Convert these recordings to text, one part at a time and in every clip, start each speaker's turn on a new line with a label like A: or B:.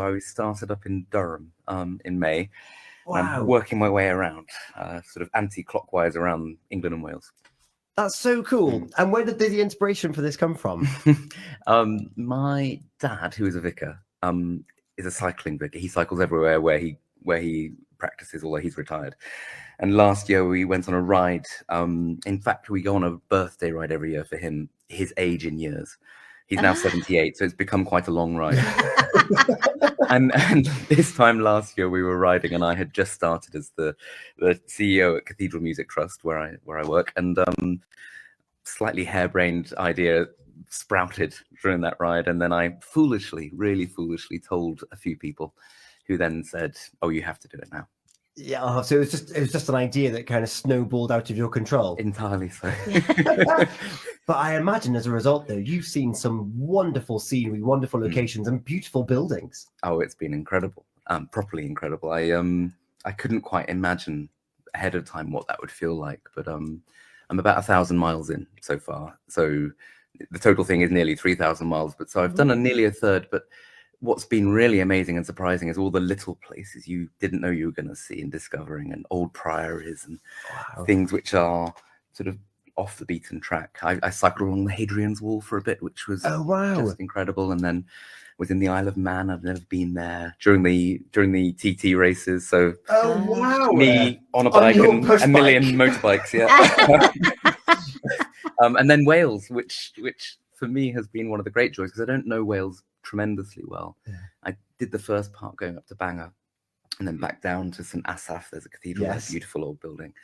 A: I started up in Durham in May.
B: Wow.
A: And I'm working my way around, sort of anti-clockwise around England and Wales.
B: That's so cool. And where did the inspiration for this come from?
A: My dad, who is a vicar, is a cycling vicar. He cycles everywhere where he practices, although he's retired. And last year we went on a ride. In fact, we go on a birthday ride every year for him, his age in years. He's now 78, so it's become quite a long ride. and this time last year we were riding, and I had just started as the CEO at Cathedral Music Trust, where I work, and slightly harebrained idea sprouted during that ride, and then I really foolishly told a few people, who then said, "Oh, you have to do it now."
B: Yeah, so it was just an idea that kind of snowballed out of your control.
A: Entirely so.
B: But I imagine as a result, though, you've seen some wonderful scenery, wonderful locations, and beautiful buildings.
A: Oh, it's been incredible, properly incredible. I couldn't quite imagine ahead of time what that would feel like, but I'm about 1,000 miles in so far. So the total thing is nearly 3,000 miles. But so I've done nearly a third. But what's been really amazing and surprising is all the little places you didn't know you were going to see, and discovering, and old priories and things which are sort of off the beaten track. I cycled along the Hadrian's Wall for a bit, which was just incredible, and then was in the Isle of Man. I've never been there during the TT races. So me on a bike and a million motorbikes, and then Wales, which for me has been one of the great joys, because I don't know Wales tremendously well. I did the first part going up to Bangor, and then back down to St Asaph. There's a cathedral, a beautiful old building.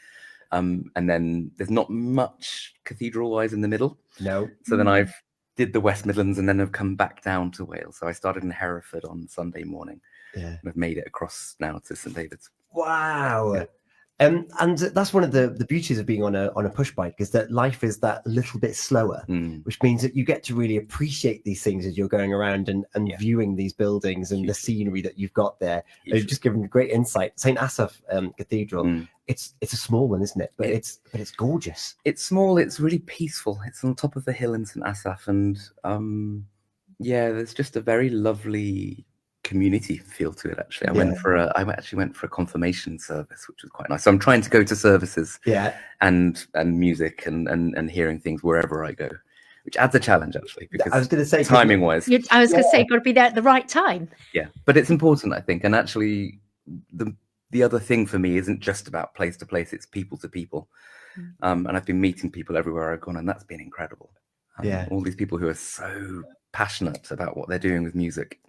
A: And then there's not much cathedral-wise in the middle. No. So then I've did the West Midlands, and then I've come back down to Wales. So I started in Hereford on Sunday morning. And I've made it across now to St David's.
B: Wow. Yeah. And that's one of the beauties of being on a push bike, is that life is that little bit slower, which means that you get to really appreciate these things as you're going around and viewing these buildings and the scenery that you've got there. You've just given great insight. St Asaph Cathedral, it's a small one, isn't it? But it's gorgeous.
A: It's small. It's really peaceful. It's on top of the hill in St Asaph, and there's just a very lovely community feel to it. Actually, I actually went for a confirmation service, which was quite nice. So I'm trying to go to services, and music and hearing things wherever I go, which adds a challenge actually, because I was going to say timing wise,
C: I was going to say you've got to be there at the right time.
A: Yeah, but it's important, I think, and actually the other thing for me isn't just about place to place; it's people to people, and I've been meeting people everywhere I've gone, and that's been incredible. All these people who are so passionate about what they're doing with music.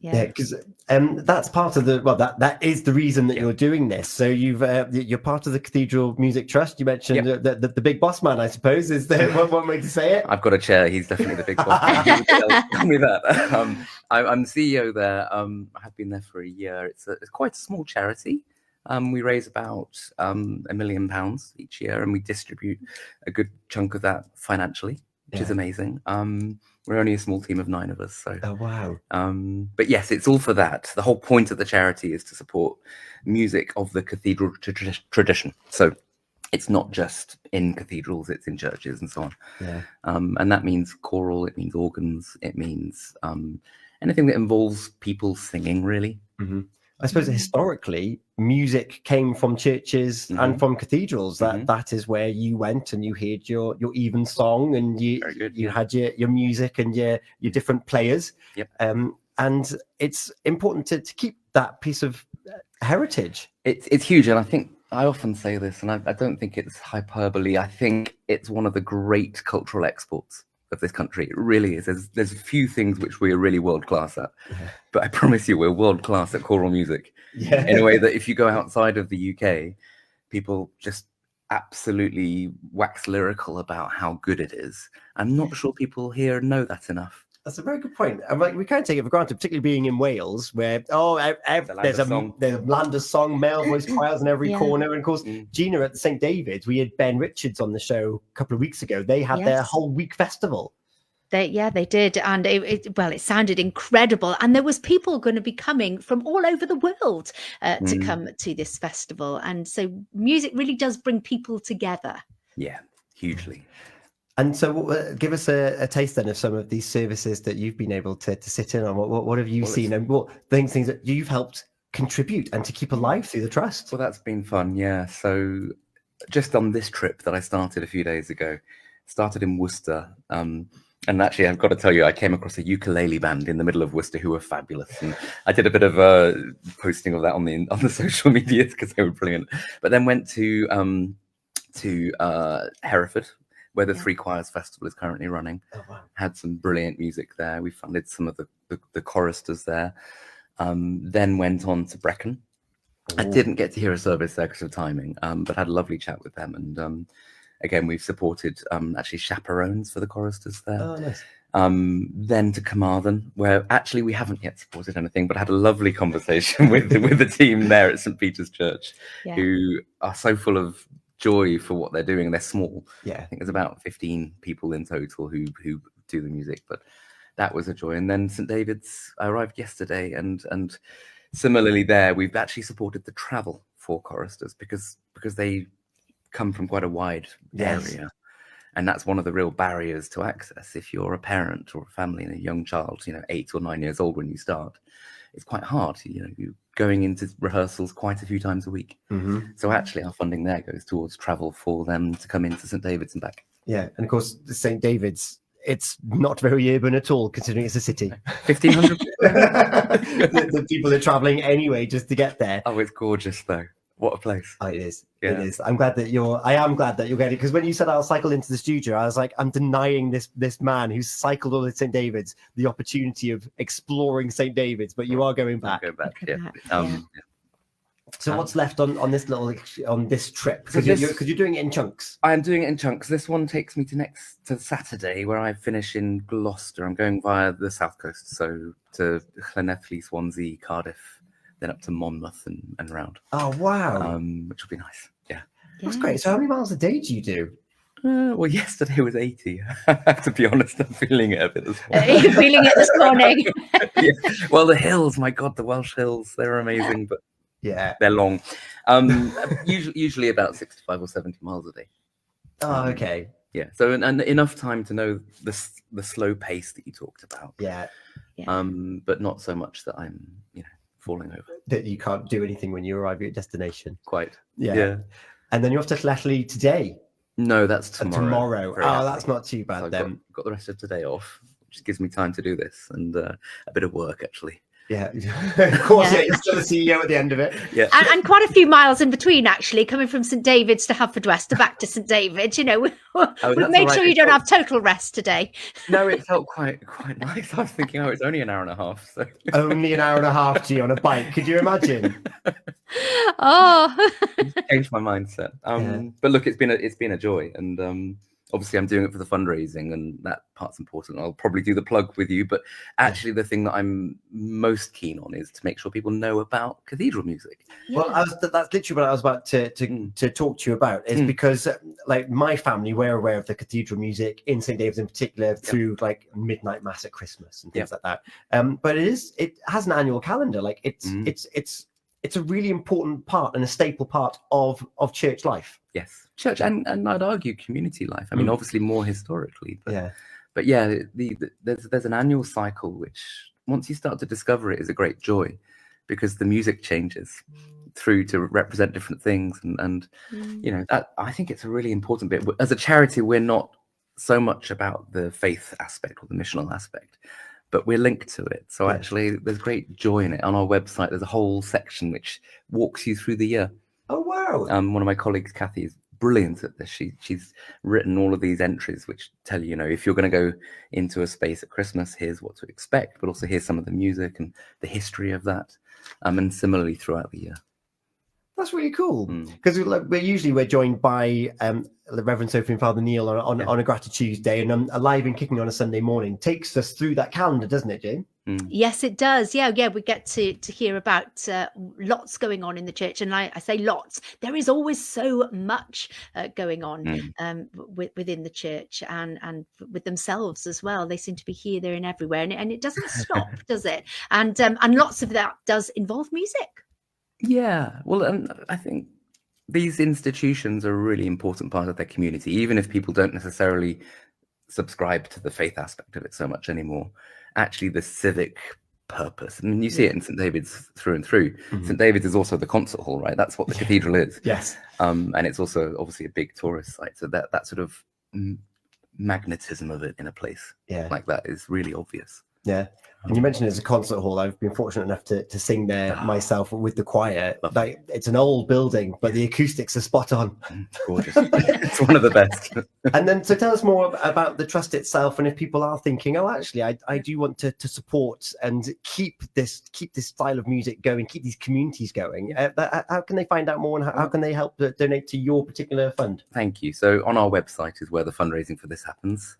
B: Yeah, because that's part of that is the reason that you're doing this. So you're part of the Cathedral Music Trust. You mentioned the big boss man, I suppose, is the one way to say it.
A: I've got a chair. He's definitely the big boss man. Tell me that. I'm CEO there. I have been there for a year. It's quite a small charity. We raise about £1 million each year, and we distribute a good chunk of that financially, which is amazing. We're only a small team of 9 of us. So.
B: Oh, wow.
A: But yes, it's all for that. The whole point of the charity is to support music of the cathedral tradition. So it's not just in cathedrals, it's in churches and so on. Yeah. And that means choral, it means organs, it means anything that involves people singing, really.
B: Mm-hmm. I suppose historically, music came from churches and from cathedrals. That is where you went and you heard your even song, and you had your music and your different players.
A: Yep.
B: And it's important to keep that piece of heritage.
A: It's huge, and I think I often say this, and I don't think it's hyperbole. I think it's one of the great cultural exports of this country. It really is. There's a few things which we are really world class at, but I promise you we're world class at choral music in a way that if you go outside of the UK, people just absolutely wax lyrical about how good it is. I'm not sure people here know that enough.
B: That's a very good point. I'm like, we can't take it for granted, particularly being in Wales, where there's a land of song, male voice choirs in every corner. And of course, Gina at St David's, we had Ben Richards on the show a couple of weeks ago. They had their whole week festival.
C: They did, and it sounded incredible. And there was people going to be coming from all over the world to come to this festival. And so music really does bring people together.
A: Yeah, hugely.
B: And so, give us a taste then of some of these services that you've been able to sit in on. What have you seen, and what things that you've helped contribute and to keep alive through the trust?
A: Well, that's been fun, yeah. So just on this trip that I started a few days ago, started in Worcester. And actually, I've got to tell you, I came across a ukulele band in the middle of Worcester who were fabulous, and I did a bit of posting of that on the social media because they were brilliant. But then went to Hereford, where the Three Choirs Festival is currently running.
B: Oh, wow.
A: Had some brilliant music there. We funded some of the choristers there. Then went on to Brecon. I didn't get to hear a service there because of timing, but had a lovely chat with them. And again, we've supported actually chaperones for the choristers there.
B: Oh, nice.
A: Then to Carmarthen, where actually we haven't yet supported anything, but had a lovely conversation with the team there at St. Peter's Church, who are so full of joy for what they're doing. They're small.
B: Yeah,
A: I think there's about 15 people in total who do the music, but that was a joy. And then St. David's, I arrived yesterday, and similarly there, we've actually supported the travel for choristers because they come from quite a wide area. And that's one of the real barriers to access. If you're a parent or a family and a young child, 8 or 9 years old when you start, it's quite hard. You're going into rehearsals quite a few times a week.
B: Mm-hmm.
A: So actually our funding there goes towards travel for them to come into St. David's and back.
B: Yeah, and of course, St. David's, it's not very urban at all, considering it's a city.
A: 1,500
B: the people are traveling anyway just to get there.
A: Oh, it's gorgeous though. What a place.
B: Oh, it is.
A: Yeah.
B: It is. I am glad that you're getting it, because when you said I'll cycle into the studio, I was like, I'm denying this man who's cycled all at St. David's the opportunity of exploring St. David's, but you are going back.
A: Go back.
C: Go
A: Yeah.
C: back,
B: So what's left on this trip? Because you're doing it in chunks.
A: I'm doing it in chunks. This one takes me to Saturday, where I finish in Gloucester. I'm going via the south coast, so to Llanelli, Swansea, Cardiff, then up to Monmouth and round.
B: Oh, wow.
A: Which will be nice. Yeah.
B: That's great. So how many miles a day do you do?
A: Well, yesterday was 80. I have to be honest, I'm feeling it a bit as well.
C: You're feeling it this morning.
A: Yeah. Well, the hills, my God, the Welsh hills, they're amazing, but
B: yeah,
A: they're long. Usually about 65 or 70 miles a day.
B: Oh, okay.
A: Yeah. So and enough time to know the slow pace that you talked about.
B: Yeah.
A: But not so much that I'm, falling over.
B: That you can't do anything when you arrive at your destination.
A: Quite.
B: Yeah. And then you're off to Llanelli today.
A: No, that's tomorrow.
B: Oh, that's not too bad
A: so
B: then.
A: Got the rest of today off, which gives me time to do this and a bit of work actually.
B: Yeah, of course. Yeah, you're still the CEO at the end of it.
A: Yeah,
C: and quite a few miles in between, actually, coming from St. David's to Haverfordwest to back to St. David's. We've made sure you don't have total rest today.
A: No, it felt quite nice. I was thinking, it's only an hour and a half. So
B: only an hour and a half, G, on a bike. Could you imagine?
C: Oh,
A: changed my mindset. But look, it's been a joy, and obviously I'm doing it for the fundraising, and that part's important. I'll probably do the plug with you, but actually the thing that I'm most keen on is to make sure people know about cathedral music.
C: yeah.
B: Well, that's literally what I was about to talk to you about, is because like my family, we're aware of the cathedral music in St. David's in particular through like midnight mass at Christmas and things like that. But it has an annual calendar. Like it's a really important part and a staple part of church life.
A: Yes, church and I'd argue community life. I mean, obviously more historically, but there's an annual cycle which, once you start to discover it, is a great joy, because the music changes through to represent different things, and that, I think it's a really important bit. As a charity, we're not so much about the faith aspect or the missional aspect, but we're linked to it. So actually there's great joy in it. On our website, there's a whole section which walks you through the year.
B: Oh, wow.
A: One of my colleagues, Kathy, is brilliant at this. She's written all of these entries which tell you, if you're going to go into a space at Christmas, here's what to expect, but also here's some of the music and the history of that, and similarly throughout the year.
B: That's really cool, because we're joined by the Reverend Sophie and Father Neil on a Gratitude Tuesday, and Alive and Kicking on a Sunday morning takes us through that calendar, doesn't it, Jane?
C: Yes, it does. Yeah, we get to hear about lots going on in the church, and I say lots. There is always so much going on within the church and with themselves as well. They seem to be here, there, and everywhere, and it doesn't stop, does it? And lots of that does involve music.
A: Yeah, well, I think these institutions are a really important part of their community, even if people don't necessarily subscribe to the faith aspect of it so much anymore. Actually, the civic purpose, and you see it in St David's through and through. St David's is also the concert hall, right? That's what the cathedral is.
B: Yes.
A: And it's also obviously a big tourist site, so that sort of magnetism of it in a place like that is really obvious.
B: Yeah. And you mentioned it's a concert hall. I've been fortunate enough to sing there myself with the choir. Like, it's an old building, but the acoustics are spot on.
A: Gorgeous. It's one of the best.
B: And then, so tell us more about the trust itself, and if people are thinking, oh, actually, I do want to support and keep this style of music going, keep these communities going. How can they find out more, and how can they help donate to your particular fund?
A: Thank you. So on our website is where the fundraising for this happens.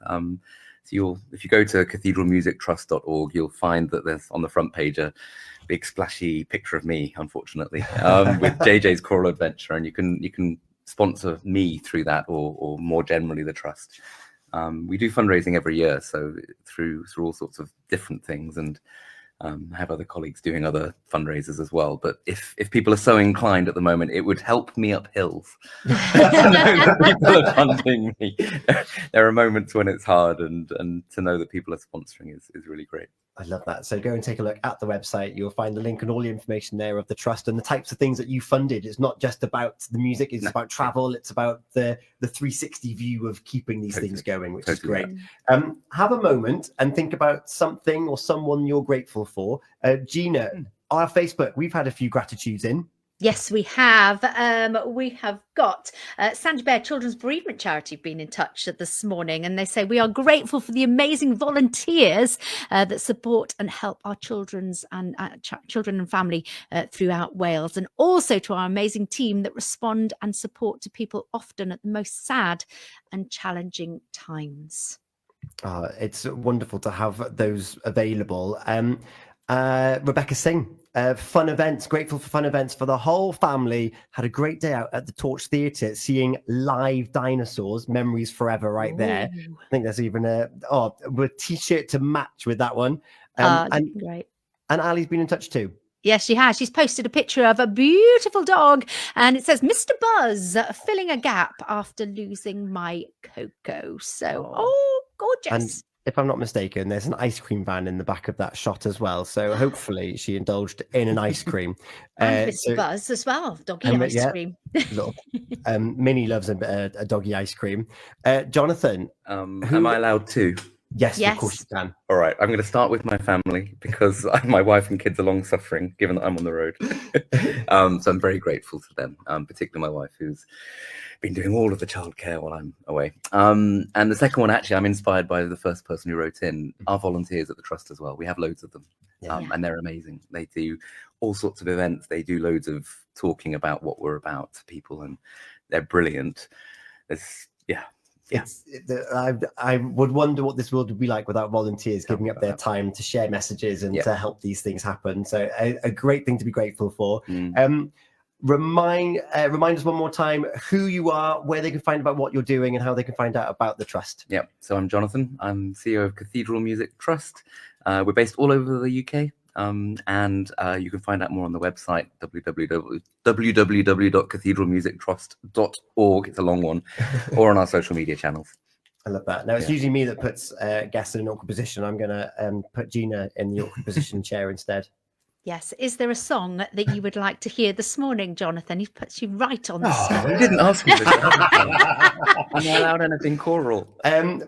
A: So if you go to cathedralmusictrust.org, you'll find that there's on the front page a big splashy picture of me, unfortunately, with JJ's Choral Adventure, and you can sponsor me through that, or more generally the trust. We do fundraising every year, so through all sorts of different things, and I have other colleagues doing other fundraisers as well. But if people are so inclined at the moment, it would help me up hills to know that people are funding me. There are moments when it's hard, and to know that people are sponsoring is really great.
B: I love that. So go and take a look at the website. You'll find the link and all the information there of the trust and the types of things that you funded. It's not just about the music, it's about travel, it's about the 360 view of keeping these things going, which is great. Have a moment and think about something or someone you're grateful for. Gina, on our Facebook, we've had a few gratitudes in.
C: Yes, we have. We have got Sandy Bear Children's Bereavement Charity been in touch this morning, and they say, we are grateful for the amazing volunteers that support and help our children and family throughout Wales, and also to our amazing team that respond and support to people often at the most sad and challenging times.
B: It's wonderful to have those available. Rebecca Singh. Fun events, grateful for fun events for the whole family. Had a great day out at the Torch Theatre seeing live dinosaurs. Memories forever, right there. I think there's even a t-shirt to match with that one. And
C: great.
B: And Ali's been in touch too.
C: Yes, she has. She's posted a picture of a beautiful dog, and it says, Mr. Buzz, filling a gap after losing my Coco. So, gorgeous.
B: And if I'm not mistaken, there's an ice cream van in the back of that shot as well. So hopefully she indulged in an ice cream.
C: And Mr. Buzz as well, doggy ice cream.
B: Minnie loves a doggy ice cream. Jonathan.
A: Am I allowed to?
B: Yes, of course you can.
A: All right, I'm going to start with my family because my wife and kids are long suffering, given that I'm on the road. So I'm very grateful to them, particularly my wife, who's been doing all of the childcare while I'm away. And the second one, actually, I'm inspired by the first person who wrote in, our volunteers at the Trust as well. We have loads of them, and they're amazing. They do all sorts of events. They do loads of talking about what we're about to people, and they're brilliant.
B: I would wonder what this world would be like without volunteers giving up their time to share messages and to help these things happen. So a great thing to be grateful for. Remind us one more time who you are, where they can find out what you're doing, and how they can find out about the Trust.
A: So I'm Jonathan. I'm CEO of Cathedral Music Trust. We're based all over the UK. And you can find out more on the website, www.cathedralmusictrust.org. It's a long one. Or on our social media channels.
B: I love that. Now, it's usually me that puts guests in an awkward position. I'm going to put Gina in the awkward position chair instead.
C: Yes. Is there a song that you would like to hear this morning, Jonathan? He puts you right on the spot.
A: You didn't ask me this. Am I allowed anything choral?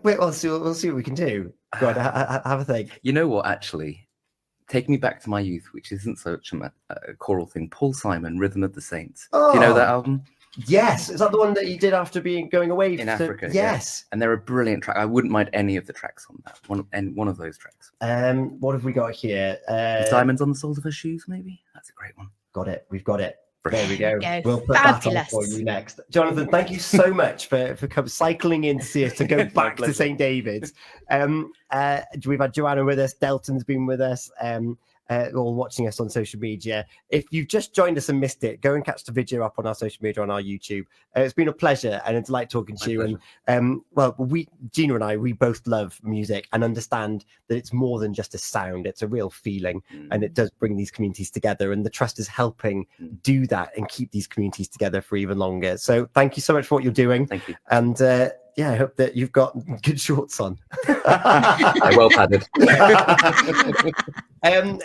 B: We'll see what we can do. Go on, have a think.
A: You know what, actually? Take Me Back to My Youth, which isn't such a choral thing. Paul Simon, Rhythm of the Saints. Do you know that album?
B: Yes. Is that the one that you did after going away
A: in Africa?
B: Yes.
A: And they're a brilliant track. I wouldn't mind any of the tracks on that. One of those tracks.
B: What have we got here?
A: Diamonds on the Soles of Her Shoes, maybe? That's a great one.
B: Got it. We've got it.
A: There
B: we go. We'll put that on for you next. Jonathan, thank you so much for cycling in to see us, to go back to St. David's. We've had Joanna with us. Delton's been with us. All watching us on social media. If you've just joined us and missed it, go and catch the video up on our social media on our YouTube. It's been a pleasure and a delight talking to you. And Gina and I, we both love music and understand that it's more than just a sound. It's a real feeling, and it does bring these communities together. And the Trust is helping do that and keep these communities together for even longer. So thank you so much for what you're doing.
A: Thank you.
B: And I hope that you've got good shorts on.
A: Yeah, well padded.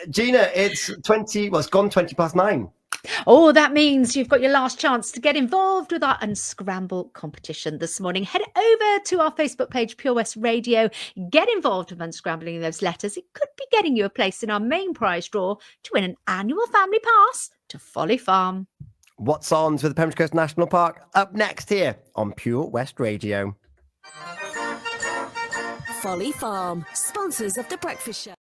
B: Gina, it's 20. Well, it's gone 20 past 9.
C: Oh, that means you've got your last chance to get involved with our Unscramble competition this morning. Head over to our Facebook page, Pure West Radio. Get involved with unscrambling those letters. It could be getting you a place in our main prize draw to win an annual family pass to Folly Farm.
B: What's on with the Pembrokeshire Coast National Park? Up next here on Pure West Radio.
D: Folly Farm, sponsors of the Breakfast Show.